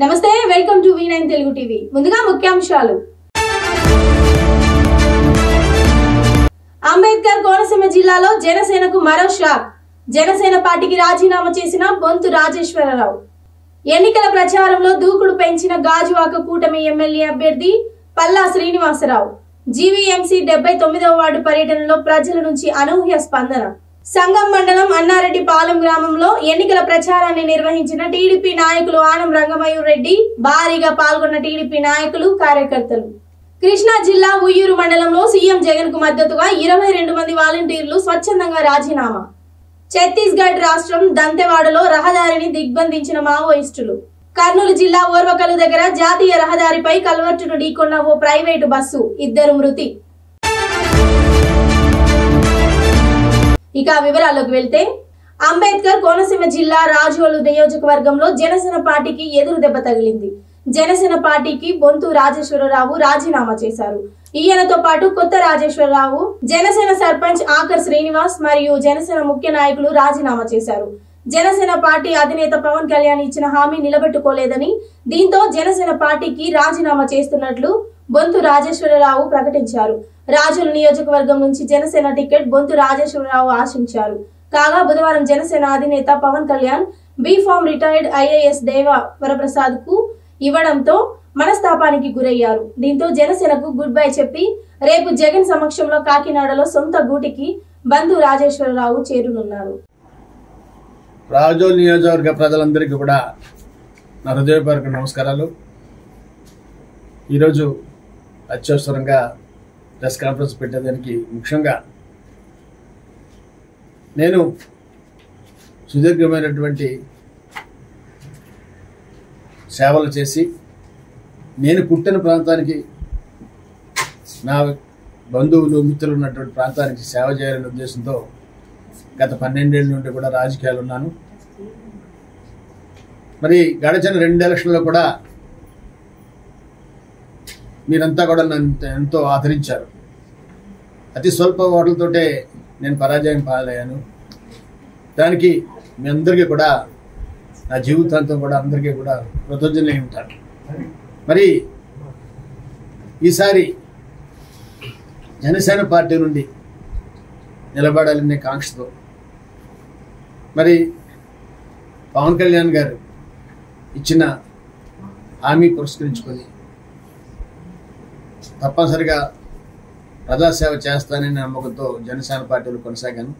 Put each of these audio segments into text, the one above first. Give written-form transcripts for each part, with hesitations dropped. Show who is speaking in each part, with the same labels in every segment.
Speaker 1: నమస్తే welcome to V9 Telugu TV ముందుగా ముఖ్యాంశాలు అంబేద్కర్ కోనసీమ జిల్లాలో జనసేనకు మరో షాక్ జనసేన పార్టీకి రాజీనామా చేసిన బొంతు రాజేశ్వరరావు ఎన్నికల ప్రచారంలో దూకుడు పెంచిన గాజువాక కూటమి ఎమ్మెల్యే అభ్యర్థి పల్లా శ్రీనివాసరావు జీవీఎంసీ 79వ వార్డు పర్యటనలో ప్రజల నుంచి అనూహ్య స్పందన సంగం మండలం అన్నారెడ్డిపాలెం గ్రామంలో ఎన్నికల ప్రచారాన్ని నిర్వహించిన టీడీపీ నాయకులు ఆనం రంగమయూర్ రెడ్డి భారీగా పాల్గొన్న టీడీపీ నాయకులు కార్యకర్తలు కృష్ణా జిల్లా ఉయ్యూరు మండలంలో సీఎం జగన్ కు మద్దతుగా 22 మంది వాలంటీర్లు స్వచ్ఛందంగా రాజీనామా ఛత్తీస్గఢ్ రాష్ట్రం దంతెవాడలో రహదారిని దిగ్బంధించిన మావోయిస్టులు కర్నూలు జిల్లా ఓర్వకలు దగ్గర జాతీయ రహదారిపై కల్వర్టును ఢీకొన్న ఓ ప్రైవేటు బస్సు 2 మృతి ఇక వివరాల్లోకి వెళ్తే అంబేద్కర్ కోనసీమ జిల్లా రాజోలు నియోజకవర్గంలో జనసేన పార్టీకి ఎదురు దెబ్బ తగిలింది జనసేన పార్టీకి బొంతు రాజేశ్వరరావు రాజీనామా చేశారు ఈయనతో పాటు కొత్త రాజేశ్వరరావు జనసేన సర్పంచ్ ఆకర్ శ్రీనివాస్ మరియు జనసేన ముఖ్య నాయకులు రాజీనామా చేశారు జనసేన పార్టీ అధినేత పవన్ కళ్యాణ్ ఇచ్చిన హామీ నిలబెట్టుకోలేదని దీంతో జనసేన పార్టీకి రాజీనామా చేస్తున్నట్లు బొంతు రాజేశ్వరరావు ప్రకటించారు రాజోలు నియోజకవర్గం నుంచి జనసేన టికెట్ బొంతు రాజేశ్వరరావు ఆశించారు కాగా బుధవారం జనసేన అధినేత Pawan Kalyan b form retired IAS Deva Varaprasad కు ఇవ్వడంతో మనస్తాపానికి గురయ్యారు దీంతో జనసేనకు గుడ్ బై చెప్పి రేపు జగన్ సమక్షంలో కాకినాడలో సొంత గూటికి బంధు రాజేశ్వరరావు చేరునున్నారు
Speaker 2: రాజోలు నియోజకవర్గ ప్రజలందరికీ కూడా నా హృదయపూర్వక నమస్కారాలు ఈరోజు అత్యవసరంగా ప్రెస్ కాన్ఫరెన్స్ పెట్టేదానికి ముఖ్యంగా నేను సుదీర్ఘమైనటువంటి సేవలు చేసి నేను పుట్టిన ప్రాంతానికి నా బంధువులు మిత్రులు ఉన్నటువంటి ప్రాంతానికి సేవ చేయాలనే ఉద్దేశంతో గత 12 ఏళ్ళ నుండి కూడా రాజకీయాలు ఉన్నాను మరి గడిచిన 2 ఎలక్షన్లో కూడా మీరంతా కూడా నన్ను ఎంతో ఆదరించారు అతి స్వల్ప ఓట్లతోటే నేను పరాజయం పాలయ్యాను దానికి మీ అందరికీ కూడా నా జీవితాంతం కూడా అందరికీ కూడా కృతజ్ఞులై ఉంటాను మరి ఈసారి జనసేన పార్టీ నుండి నిలబడాలనే కాంక్షతో మరి పవన్ కళ్యాణ్ గారు ఇచ్చిన హామీ పురస్కరించుకొని తప్పనిసరిగా ప్రజాసేవ చేస్తానని నమ్మకంతో జనసేన పార్టీలో కొనసాగాను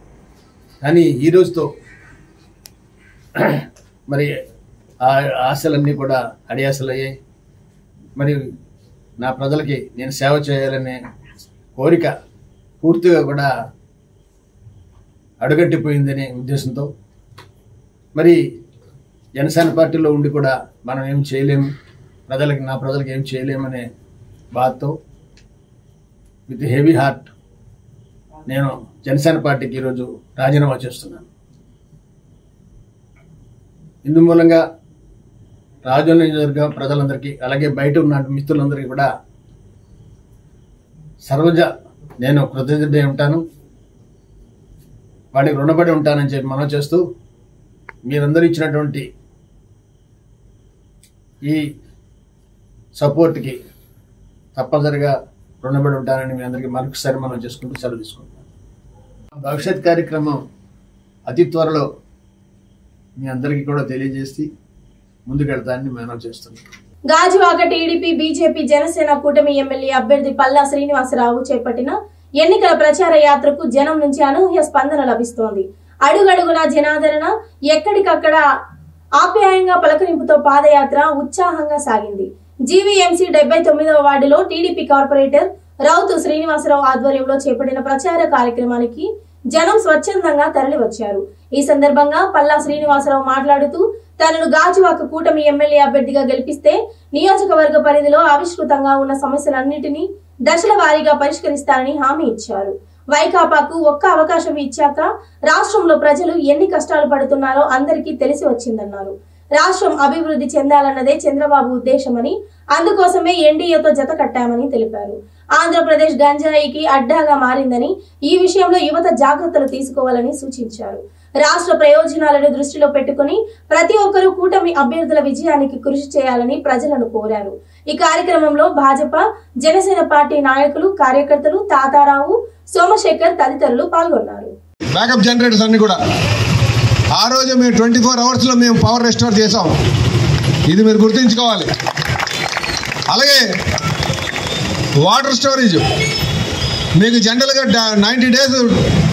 Speaker 2: కానీ ఈ రోజుతో మరి ఆ ఆశలన్నీ కూడా అడియాసలయ్యాయి మరి నా ప్రజలకి నేను సేవ చేయాలనే కోరిక పూర్తిగా కూడా అడుగట్టిపోయిందనే ఉద్దేశంతో మరి జనసేన పార్టీలో ఉండి కూడా మనం ఏం చేయలేము నా ప్రజలకు ఏం చేయలేమనే బాధతో విత్ హెవీ హార్ట్ నేను జనసేన పార్టీకి ఈరోజు రాజీనామా చేస్తున్నాను ఇందు మూలంగా రాజోలు నియోజకవర్గ ప్రజలందరికీ అలాగే బయట ఉన్న మిత్రులందరికీ కూడా సర్వజ నేను కృతజ్ఞుడై ఉంటాను వాడికి రుణపడి ఉంటానని చెప్పి మనం చేస్తూ మీరందరూ ఇచ్చినటువంటి ఈ సపోర్ట్కి తప్పనిసరిగా రుణపడి ఉంటానని మీ అందరికీ మరొకసారి మనం చేసుకుంటూ సెలవు తీసుకుంటాం భవిష్యత్ కార్యక్రమం అతి త్వరలో మీ అందరికీ కూడా తెలియజేసి ముందుకెళ్తానని మనం చేస్తున్నాం
Speaker 1: గాజువాక టీడీపీ బీజేపీ జనసేన కూటమి ఎమ్మెల్యే అభ్యర్థి పల్లా శ్రీనివాసరావు చేపట్టిన ఎన్నికల ప్రచార యాత్రకు జనం నుంచి అనూహ్య స్పందన లభిస్తోంది అడుగడుగున జనాదరణ ఎక్కడికక్కడ ఆప్యాయంగా పలకరింపుతో పాదయాత్ర ఉత్సాహంగా సాగింది జీవీఎంసీ 79వ వార్డులో టీడీపీ కార్పొరేటర్ రౌతు శ్రీనివాసరావు ఆధ్వర్యంలో చేపట్టిన ప్రచార కార్యక్రమానికి జనం స్వచ్ఛందంగా తరలివచ్చారు ఈ సందర్భంగా పల్లా శ్రీనివాసరావు మాట్లాడుతూ తనను గాజువాక కూటమి ఎమ్మెల్యే అభ్యర్థిగా గెలిపిస్తే నియోజకవర్గ పరిధిలో ఆవిష్కృతంగా ఉన్న సమస్యలన్నింటినీ దశల వారీగా పరిష్కరిస్తానని హామీ ఇచ్చారు వైకాపాకు ఒక్క అవకాశం ఇచ్చాక రాష్ట్రంలో ప్రజలు ఎన్ని కష్టాలు పడుతున్నారో అందరికీ తెలిసి వచ్చిందన్నారు రాష్ట్రం అభివృద్ధి చెందాలన్నదే చంద్రబాబు ఉద్దేశమని అందుకోసమే ఎన్డీఏతో జత కట్టామని తెలిపారు ఆంధ్రప్రదేశ్ గంజాయికి అడ్డాగా మారిందని ఈ విషయంలో యువత జాగ్రత్తలు తీసుకోవాలని సూచించారు రాష్ట్ర ప్రయోజనాలను దృష్టిలో పెట్టుకుని ప్రతి ఒక్కరూ కూటమి అభ్యర్థుల విజయానికి కృషి చేయాలని ప్రజలను కోరారు. ఈ కార్యక్రమంలో భాజపా, జనసేన పార్టీ నాయకులు, కార్యకర్తలు, తాతారావు, సోమశేఖర్ తదితరులు పాల్గొన్నారు.
Speaker 3: బ్యాకప్ జనరేటర్స్ అన్ని కూడా ఆ రోజు మేము 24 అవర్స్లో మేము పవర్ రెస్టోర్ చేసాం. ఇది మీరు గుర్తుంచుకోవాలి. అలాగే వాటర్ స్టోరేజ్ మీకు జనరల్గా 90 days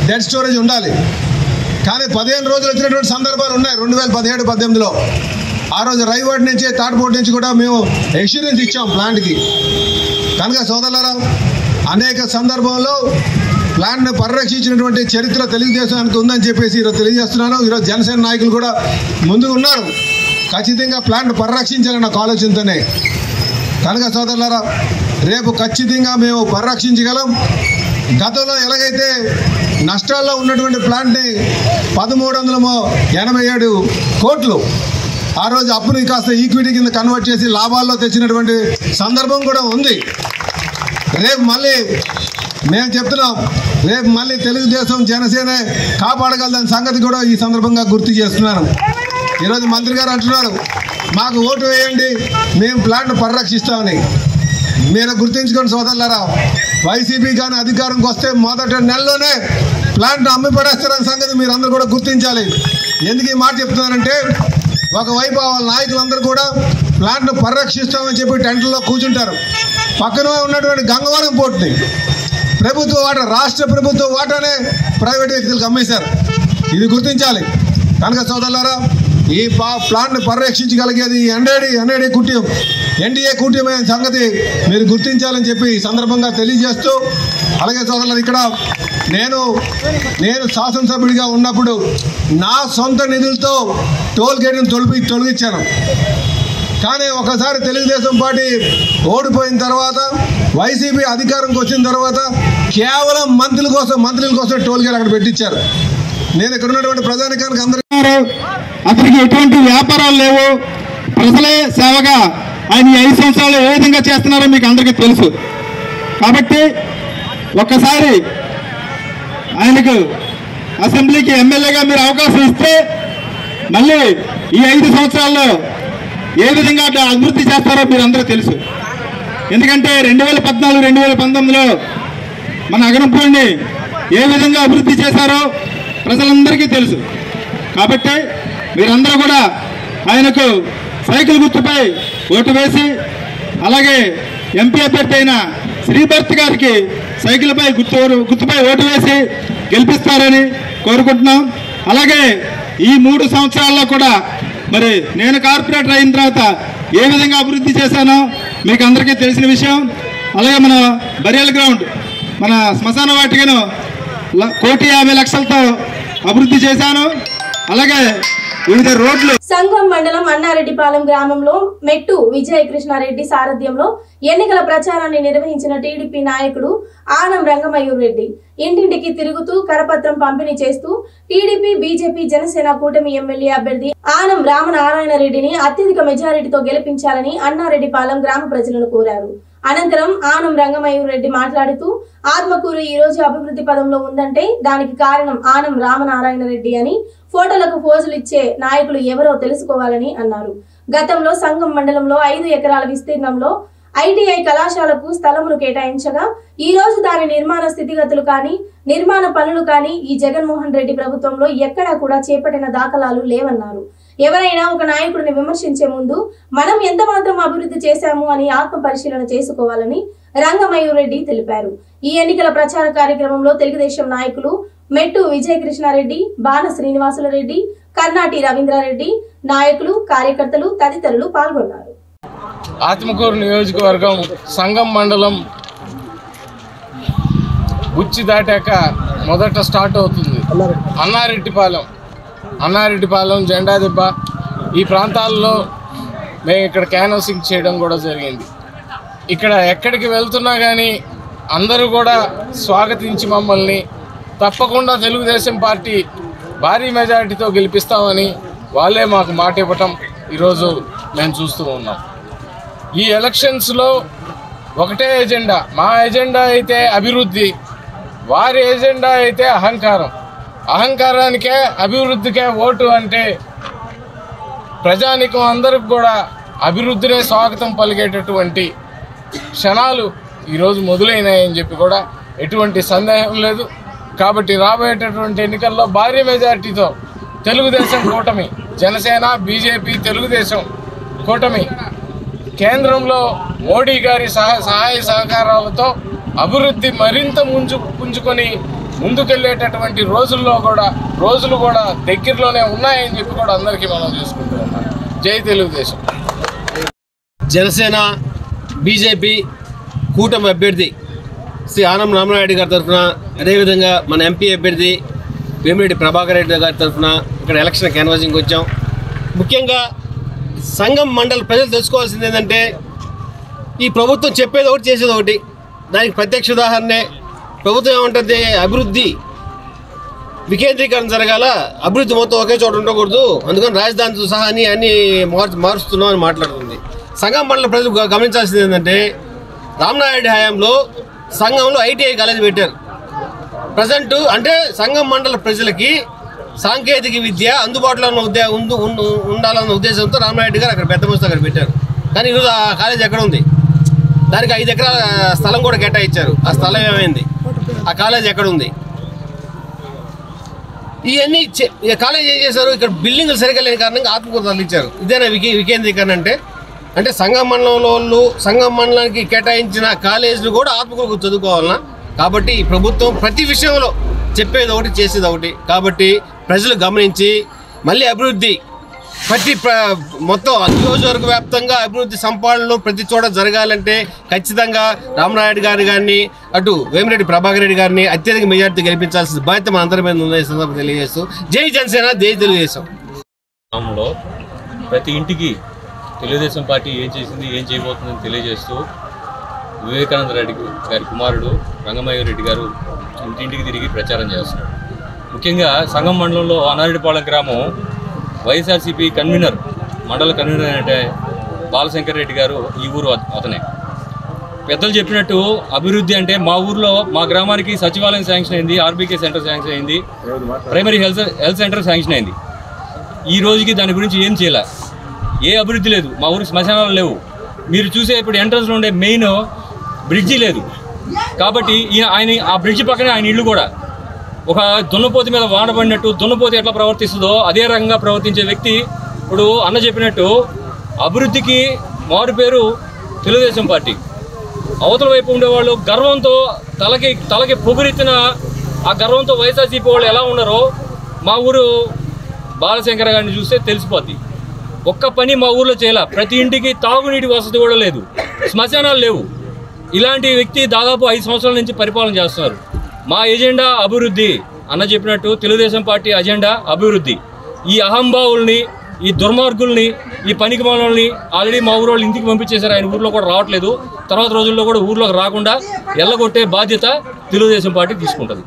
Speaker 3: డెడ్ స్టోరేజ్ ఉండాలి. కానీ 15 రోజులు వచ్చినటువంటి సందర్భాలు ఉన్నాయి 2017-18లో. ఆ రోజు రైవాడ్ నుంచి, తాటిపోటు నుంచి కూడా మేము ఎష్యూరెన్స్ ఇచ్చాం ప్లాంట్కి. కనుక సోదరులారా, అనేక సందర్భంలో ప్లాంట్ను పరిరక్షించినటువంటి చరిత్ర తెలుగుదేశానికి ఉందని చెప్పేసి ఈరోజు తెలియజేస్తున్నాను. ఈరోజు జనసేన నాయకులు కూడా ముందుకు ఉన్నారు. ఖచ్చితంగా ప్లాంట్ పరిరక్షించాలన్న ఆలోచనతోనే. కనుక సోదరులారా, రేపు ఖచ్చితంగా మేము పరిరక్షించగలం. గతంలో ఎలాగైతే నష్టాల్లో ఉన్నటువంటి ప్లాంట్ని 1387 కోట్లు ఆ రోజు అప్పుని కాస్త ఈక్విటీ కింద కన్వర్ట్ చేసి లాభాల్లో తెచ్చినటువంటి సందర్భం కూడా ఉంది. రేపు మళ్ళీ మేము చెప్తున్నాం, రేపు మళ్ళీ తెలుగుదేశం, జనసేన కాపాడగలదని సంగతి కూడా ఈ సందర్భంగా గుర్తు చేస్తున్నాను. ఈరోజు మంత్రి గారు అంటున్నారు, మాకు ఓటు వేయండి, మేము ప్లాంట్ పరిరక్షిస్తామని. మీరు గుర్తుంచుకోండి సోదరులారా, వైసీపీ కానీ అధికారంకి వస్తే మొదటి నెలలోనే ప్లాంట్ అమ్మి పడేస్తారనే సంగతి మీరు అందరూ కూడా గుర్తించాలి. ఎందుకు ఈ మాట చెప్తున్నానంటే, ఒకవైపు వాళ్ళ నాయకులందరూ కూడా ప్లాంట్ను పరిరక్షిస్తామని చెప్పి టెంట్లో కూర్చుంటారు. పక్కన ఉన్నటువంటి గంగవరం పోర్టుని ప్రభుత్వ వాటా, రాష్ట్ర ప్రభుత్వ వాటానే ప్రైవేట్ వ్యక్తులకు అమ్మేశారు. ఇది గుర్తించాలి. కనుక సోదరులారా, ఈ ప్లాంట్ను పరిరక్షించగలిగేది ఎన్ఏడి కుటుంబం, ఎన్డీఏ కుటుంబం సంగతి మీరు గుర్తించాలని చెప్పి ఈ సందర్భంగా తెలియజేస్తూ, అలాగే సోదరులారా, ఇక్కడ నేను శాసనసభ్యుడిగా ఉన్నప్పుడు నా సొంత నిధులతో టోల్ గేట్ను తొలగించాను. కానీ ఒకసారి తెలుగుదేశం పార్టీ ఓడిపోయిన తర్వాత, వైసీపీ అధికారంకి వచ్చిన తర్వాత కేవలం మంత్రుల కోసం టోల్ గేట్ అక్కడ పెట్టించారు. నేను ఇక్కడ ఉన్నటువంటి ప్రజానికానికి
Speaker 4: అతనికి ఎటువంటి వ్యాపారాలు లేవు. ప్రజలే సేవగా ఆయన 5 సంవత్సరాలు ఏ విధంగా చేస్తున్నారో మీకు అందరికీ తెలుసు. కాబట్టి ఒక్కసారి ఆయనకు అసెంబ్లీకి ఎమ్మెల్యేగా మీరు అవకాశం ఇస్తే మళ్ళీ ఈ 5 సంవత్సరాల్లో ఏ విధంగా అభివృద్ధి చేస్తారో మీరు అందరూ తెలుసు. ఎందుకంటే 2014-2019లో మన అగరంపూడిని ఏ విధంగా అభివృద్ధి చేశారో ప్రజలందరికీ తెలుసు. కాబట్టి మీరందరూ కూడా ఆయనకు సైకిల్ గుర్తుపై ఓటు వేసి, అలాగే ఎంపీ అభ్యర్థి అయిన శ్రీభర్త్ గారికి సైకిల్పై గుర్తుపై ఓటు వేసి గెలిపిస్తారని కోరుకుంటున్నాం. అలాగే ఈ 3 సంవత్సరాల్లో కూడా మరి నేను కార్పొరేటర్ అయిన తర్వాత ఏ విధంగా అభివృద్ధి చేశానో మీకు అందరికీ తెలిసిన విషయం. అలాగే మన బరియల్ గ్రౌండ్, మన శ్మశాన వాటికను 1,50,00,000తో అభివృద్ధి చేశాను. అలాగే వివిధ రోడ్లు.
Speaker 1: సంగం మండలం అన్నారెడ్డిపాలెం గ్రామంలో మెట్టు విజయకృష్ణారెడ్డి సారథ్యంలో ఎన్నికల ప్రచారాన్ని నిర్వహించిన టీడీపీ నాయకుడు ఆనం రంగమయూర్ రెడ్డి ఇంటింటికి తిరుగుతూ కరపత్రం పంపిణీ చేస్తూ టీడీపీ, బీజేపీ, జనసేన కూటమి ఎమ్మెల్యే అభ్యర్థి ఆనం రామనారాయణ రెడ్డిని అత్యధిక మెజారిటీతో గెలిపించాలని అన్నారెడ్డిపాలెం గ్రామ ప్రజలను కోరారు. అనంతరం ఆనం రంగమయూర్ రెడ్డి మాట్లాడుతూ, ఆత్మకూరు ఈ రోజు అభివృద్ధి పదంలో ఉందంటే దానికి కారణం ఆనం రామనారాయణ రెడ్డి అని, ఫోటోలకు ఫోజులు ఇచ్చే నాయకులు ఎవరో తెలుసుకోవాలని అన్నారు. గతంలో సంగం మండలంలో 5 ఎకరాల విస్తీర్ణంలో ఐటీఐ కళాశాలకు స్థలమును కేటాయించగా ఈ రోజు దాని నిర్మాణ స్థితిగతులు కానీ, నిర్మాణ పనులు కానీ ఈ జగన్మోహన్ రెడ్డి ప్రభుత్వంలో ఎక్కడా కూడా చేపట్టిన దాఖలాలు లేవన్నారు. ఎవరైనా ఒక నాయకుడిని విమర్శించే ముందు మనం ఎంత మాత్రం అభివృద్ధి చేశాము అని ఆత్మ పరిశీలన చేసుకోవాలని రంగమయూర్ రెడ్డి తెలిపారు. ఈ ఎన్నికల ప్రచార కార్యక్రమంలో తెలుగుదేశం నాయకులు మెట్టు విజయకృష్ణారెడ్డి, బాణ శ్రీనివాసులరెడ్డి, కర్నాటి రవీంద్రారెడ్డి, నాయకులు, కార్యకర్తలు తదితరులు పాల్గొన్నారు.
Speaker 5: ఆత్మకూరు నియోజకవర్గం సంగం మండలం బుచ్చి దాటాక మొదట స్టార్ట్ అవుతుంది. అన్నారెడ్డిపాలెం, జెండా దెబ్బ ఈ ప్రాంతాల్లో మేము ఇక్కడ క్యాన్వాసింగ్ చేయడం కూడా జరిగింది. ఇక్కడ ఎక్కడికి వెళ్తున్నా కానీ అందరూ కూడా స్వాగతించి మమ్మల్ని తప్పకుండా తెలుగుదేశం పార్టీ భారీ మెజారిటీతో గెలిపిస్తామని వాళ్ళే మాకు మాట ఇవ్వటం ఈరోజు మేము చూస్తూ ఉన్నాం. ఈ ఎలక్షన్స్లో ఒకటే ఎజెండా, మా ఎజెండా అయితే అభివృద్ధి, వారి ఎజెండా అయితే అహంకారం. అహంకారానికే అభివృద్ధికే ఓటు అంటే ప్రజానికం అందరికి కూడా అభివృద్ధినే స్వాగతం పలికేటటువంటి క్షణాలు ఈరోజు మొదలైనాయని చెప్పి కూడా ఎటువంటి సందేహం లేదు. కాబట్టి రాబోయేటటువంటి ఎన్నికల్లో భారీ మెజార్టీతో తెలుగుదేశం కూటమి, జనసేన, బీజేపీ, తెలుగుదేశం కూటమి కేంద్రంలో మోడీ గారి సహాయ సహకారాలతో అభివృద్ధి మరింత పుంజుకొని ముందుకెళ్ళేటటువంటి రోజులు కూడా దగ్గరలోనే ఉన్నాయని చెప్పి కూడా అందరికీ మనం చేసుకుంటూ ఉన్నాం. జై తెలుగుదేశం.
Speaker 6: జనసేన బీజేపీ కూటమి అభ్యర్థి శ్రీ ఆనం రామనాయుడు గారి తరఫున, అదేవిధంగా మన ఎంపీ అభ్యర్థి వేమిరెడ్డి ప్రభాకర్ రెడ్డి గారి తరఫున ఇక్కడ ఎలక్షన్ క్యాన్వాసింగ్కి వచ్చాం. ముఖ్యంగా సంఘం మండల ప్రజలు తెలుసుకోవాల్సింది ఏంటంటే, ఈ ప్రభుత్వం చెప్పేది ఒకటి చేసేది ఒకటి. దానికి ప్రత్యక్ష ఉదాహరణే ప్రభుత్వం ఏమంటుంది, అభివృద్ధి వికేంద్రీకరణ జరగాల, అభివృద్ధి మొత్తం ఒకే చోట ఉండకూడదు, అందుకని రాజధానితో సహా అన్ని మారుస్తున్నాం అని మాట్లాడుతుంది. సంఘం మండల ప్రజలు గమనించాల్సింది ఏంటంటే, రామనాయుడు హయాంలో సంఘంలో ఐటీఐ కాలేజ్ పెట్టారు. ప్రజెంట్ అంటే సంఘం మండల ప్రజలకి సాంకేతిక విద్య అందుబాటులో ఉండాలన్న ఉద్దేశంతో రామనాయుడు గారు అక్కడ పెద్ద మస్తు అక్కడ పెట్టారు. కానీ ఈరోజు ఆ కాలేజ్ ఎక్కడ ఉంది? దానికి 5 ఎకరాల స్థలం కూడా కేటాయించారు. ఆ స్థలం ఏమైంది? ఆ కాలేజ్ ఎక్కడ ఉంది? ఇవన్నీ కాలేజ్ ఏం చేశారు? ఇక్కడ బిల్డింగ్లు సరిగ్గా లేని కారణంగా ఆత్మకూరు తరలించారు. ఇదేనా వికేంద్రీకరణ అంటే? అంటే సంఘం మండలంలో వాళ్ళు సంఘం మండలానికి కేటాయించిన కాలేజీలు కూడా ఆత్మకూరు చదువుకోవాలన్నా? కాబట్టి ఈ ప్రభుత్వం ప్రతి విషయంలో చెప్పేది ఒకటి చేసేది ఒకటి. కాబట్టి ప్రజలు గమనించి మళ్ళీ అభివృద్ధి మొత్తం నియోజకవర్గ వ్యాప్తంగా అభివృద్ధి సంపాదనలు ప్రతి చోట జరగాలంటే ఖచ్చితంగా రామనాయుడు గారి గారిని, అటు వేమిరెడ్డి ప్రభాకర్ రెడ్డి గారిని అత్యధిక మెజార్టీ గెలిపించాల్సిన బాధ్యత మన అందరి మీద ఉన్న సందర్భంగా తెలియజేస్తూ జై జనసేన, జై తెలుగుదేశం.
Speaker 7: గ్రామంలో ప్రతి ఇంటికి తెలుగుదేశం పార్టీ ఏం చేసింది, ఏం చేయబోతుందని తెలియజేస్తూ వివేకానంద రెడ్డి గారి కుమారుడు రంగమయ్య రెడ్డి గారు ఇంటింటికి తిరిగి ప్రచారం చేస్తున్నారు. ముఖ్యంగా సంఘం మండలంలో అనారెడ్డిపాలెం గ్రామం వైఎస్ఆర్సీపీ మండల కన్వీనర్ అంటే బాలశంకర్ రెడ్డి గారు ఈ ఊరు అతనే. పెద్దలు చెప్పినట్టు అభివృద్ధి అంటే మా ఊర్లో మా గ్రామానికి సచివాలయం శాంక్షన్ అయింది, ఆర్బీకే సెంటర్ శాంక్షన్ అయింది, ప్రైమరీ హెల్త్ సెంటర్ శాంక్షన్ అయింది. ఈ రోజుకి దాని గురించి ఏం చేయాల, ఏ అభివృద్ధి లేదు. మా ఊరికి శ్మశానాలు లేవు. మీరు చూసే ఇప్పుడు ఎంట్రన్స్లో ఉండే మెయిన్ బ్రిడ్జి లేదు. కాబట్టి ఆయన ఆ బ్రిడ్జి పక్కనే ఆయన ఇల్లు కూడా ఒక దున్నపోతి మీద వాన పడినట్టు, దున్నపోతి ఎట్లా ప్రవర్తిస్తుందో అదే రకంగా ప్రవర్తించే వ్యక్తి. ఇప్పుడు అన్న చెప్పినట్టు అభివృద్ధికి మారు పేరు తెలుగుదేశం పార్టీ. అవతల వైపు ఉండేవాళ్ళు గర్వంతో తలకి పొగురెత్తిన ఆ గర్వంతో వైఎస్ఆర్సీపీ వాళ్ళు ఎలా ఉన్నారో మా ఊరు బాలశంకర్ గారిని చూస్తే తెలిసిపోద్ది. ఒక్క పని మా ఊర్లో చేయాల. ప్రతి ఇంటికి తాగునీటి వసతి కూడా లేదు, శ్మశానాలు లేవు. ఇలాంటి వ్యక్తి దాదాపు 5 సంవత్సరాల నుంచి పరిపాలన చేస్తున్నారు. మా ఎజెండా అభివృద్ధి. అన్న చెప్పినట్టు తెలుగుదేశం పార్టీ అజెండా అభివృద్ధి. ఈ అహంభావుల్ని, ఈ దుర్మార్గుల్ని, ఈ పనికి మాలని ఆల్రెడీ మా ఊరు వాళ్ళు ఇంటికి పంపించేశారు. ఆయన ఊర్లో కూడా రావట్లేదు. తర్వాత రోజుల్లో కూడా ఊర్లోకి రాకుండా ఎల్లగొట్టే బాధ్యత తెలుగుదేశం పార్టీ తీసుకుంటుంది.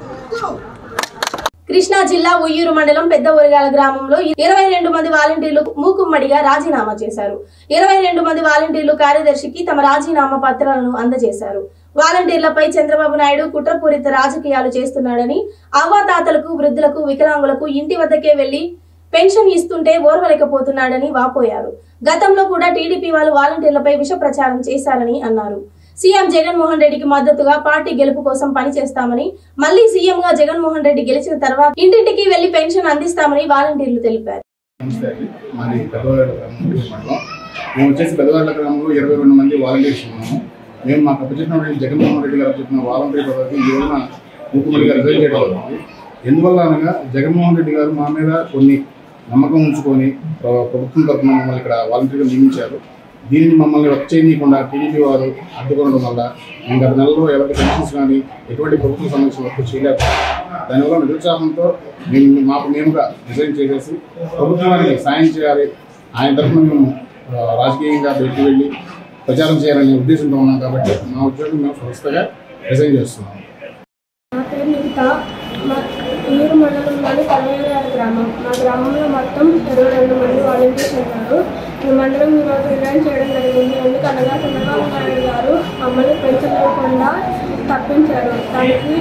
Speaker 1: కృష్ణా జిల్లా ఉయ్యూరు మండలం పెద్ద ఊరగాల గ్రామంలో 22 మంది వాలంటీర్లు మూకుమ్మడిగా రాజీనామా చేశారు. 22 మంది వాలంటీర్లు కార్యదర్శికి తమ రాజీనామా పత్రాలను అందజేశారు. వాలంటీర్లపై చంద్రబాబు నాయుడు కుట్రపూరిత రాజకీయాలు చేస్తున్నాడని, అవ్వాతాతలకు, వృద్ధులకు, వికలాంగులకు ఇంటి వద్దకే వెళ్లి పెన్షన్ ఇస్తుంటే ఓర్వలేకపోతున్నాడని వాపోయారు. గతంలో కూడా టీడీపీ వాళ్ళు వాలంటీర్లపై విష ప్రచారం చేశారని అన్నారు. సీఎం జగన్మోహన్ రెడ్డికి మద్దతుగా పార్టీ గెలుపు కోసం పనిచేస్తామని, మళ్లీ సీఎంగా జగన్మోహన్ రెడ్డి గెలిచిన తర్వాత ఇంటింటికి వెళ్లి పెన్షన్ అందిస్తామని వాలంటీర్లు తెలిపారు.
Speaker 8: పెద్దవాళ్ళ మంది వాలంటీర్స్ ఉన్నాము. మేము మాకు అప్పచెప్పిన జగన్మోహన్ రెడ్డి గారు చెప్పిన వాలంటీర్ పదవికి ఈ రోజున ముఖ్యమంత్రిగా రిజైన్ చేయడం అవుతుంది. ఎందువల్ల అనగా జగన్మోహన్ రెడ్డి గారు మా మీద కొన్ని నమ్మకం ఉంచుకొని ప్రభుత్వం తరఫున మమ్మల్ని ఇక్కడ వాలంటీర్గా నియమించారు. దీనిని మమ్మల్ని వర్క్ చేయనీయకుండా టీడీపీ వారు అడ్డుకోవడం వల్ల మేము గత నెలలో ఎవరికి పెన్షన్స్ కానీ ఎటువంటి ప్రభుత్వ సమస్యలు వర్క్ చేయలేదు. దానివల్ల నిరుత్సాహంతో మేముగా రిజైన్ చేసేసి ప్రభుత్వానికి సాయం చేయాలి, ఆయన తరఫున మేము రాజకీయంగా బయటికి వెళ్ళి ప్రచారం చేయాలనే ఉద్దేశంతో ఉన్నాం. కాబట్టి మా ఉద్యోగం మేము సంస్థగా రిజైన్ చేస్తున్నాం.
Speaker 9: నా పేరు నిఖిత. ఉయ్యూరు మండలంలోని పల్లెగాల గ్రామం. మా గ్రామంలో మొత్తం 22 మంది వాలంటీర్స్ ఉన్నారు. మేమందరం ఈరోజు రిజైన్ చేయడం జరిగింది. ఎందుకనగా చంద్రబాబు నాయుడు గారు మమ్మల్ని పెన్షన్ లేకుండా తప్పించారు. దానికి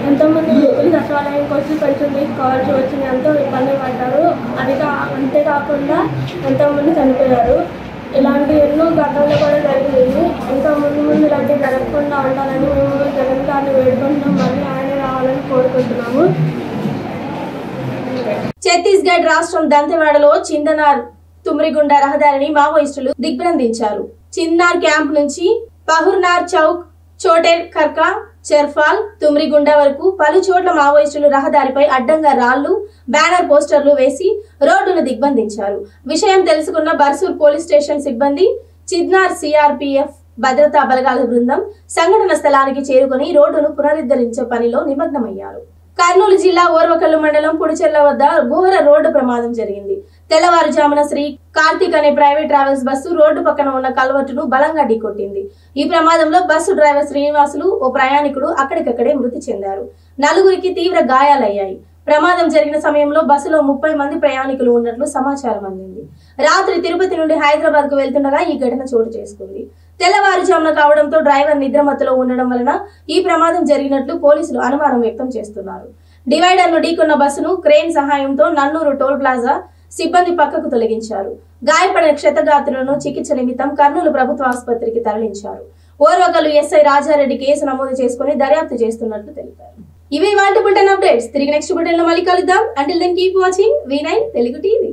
Speaker 9: ఎంతోమంది వ్యక్తులు సచివాలయానికి వచ్చి పెన్షన్ తీసుకోవాల్సి వచ్చింది, ఎంతో ఇబ్బంది పడ్డారు. అంతేకాకుండా ఎంతోమంది చనిపోయారు. ఇలాంటి ఎన్నో ఘటనలు కూడా జరిగింది. ఇంకా ముందు ఇలాంటి జరగకుండా ఉండాలని మేము జగన్ గారిని వేడుకుంటున్నాం. మళ్ళీ ఆయన రావాలని కోరుకుంటున్నాము.
Speaker 1: ఛత్తీస్గఢ్ రాష్ట్రం దంతెవాడలో చిందనార్ తుమ్రిగుండ రహదారిని మావోయిస్టులు దిగ్బంధించారు. చిన్నార్ క్యాంప్ నుంచి పహుర్నార్ చౌక్, చోటేర్ ఖర్కా, చెర్ఫాల్, తుమ్రిగుండ వరకు పలు చోట్ల మావోయిస్టులు రహదారిపై అడ్డంగా రాళ్లు, బ్యానర్ పోస్టర్లు వేసి రోడ్డును దిగ్బంధించారు. విషయం తెలుసుకున్న బర్సూర్ పోలీస్ స్టేషన్ సిబ్బంది, చిన్నార్ సిఆర్పీఎఫ్ భద్రతా బలగాల బృందం సంఘటన స్థలానికి చేరుకుని రోడ్డును పునరుద్ధరించే పనిలో నిమగ్నమయ్యారు. కర్నూలు జిల్లా ఓర్వకల్లు మండలం పుడిచెర్ల వద్ద ఘోర రోడ్డు ప్రమాదం జరిగింది. తెల్లవారుజామున శ్రీ కార్తిక్ అనే ప్రైవేట్ ట్రావెల్స్ బస్సు రోడ్డు పక్కన ఉన్న కల్వర్టును బలంగా ఢీకొట్టింది. ఈ ప్రమాదంలో బస్సు డ్రైవర్ శ్రీనివాసులు, ఓ ప్రయాణికుడు అక్కడికక్కడే మృతి చెందారు. 4గురికి తీవ్ర గాయాలయ్యాయి. ప్రమాదం జరిగిన సమయంలో బస్సులో 30 మంది ప్రయాణికులు ఉన్నట్లు సమాచారం అందింది. రాత్రి తిరుపతి నుండి హైదరాబాద్ కు వెళ్తుండగా ఈ ఘటన చోటు చేసుకుంది. తెల్లవారుజామున కావడంతో డ్రైవర్ నిద్రమత్తులో ఉండడం వలన ఈ ప్రమాదం జరిగినట్లు పోలీసులు అనుమానం వ్యక్తం చేస్తున్నారు. డివైడర్ ను ఢీకొన్న బస్సును క్రేన్ సహాయంతో నన్నూరు టోల్ ప్లాజా సిబ్బంది పక్కకు తొలగించారు. గాయపడిన క్షతగాత్రులను చికిత్స నిమిత్తం కర్నూలు ప్రభుత్వ ఆసుపత్రికి తరలించారు. ఓర్వకల్లు ఎస్ఐ రాజారెడ్డి కేసు నమోదు చేసుకుని దర్యాప్తు చేస్తున్నట్లు తెలిపారు. ఇవి వాటి బులెటిన్ అప్డేట్స్. తిరిగి నెక్స్ట్ బులెటిన్ లో మళ్ళీ కలుద్దాం. Until then keep watching V9 Telugu TV.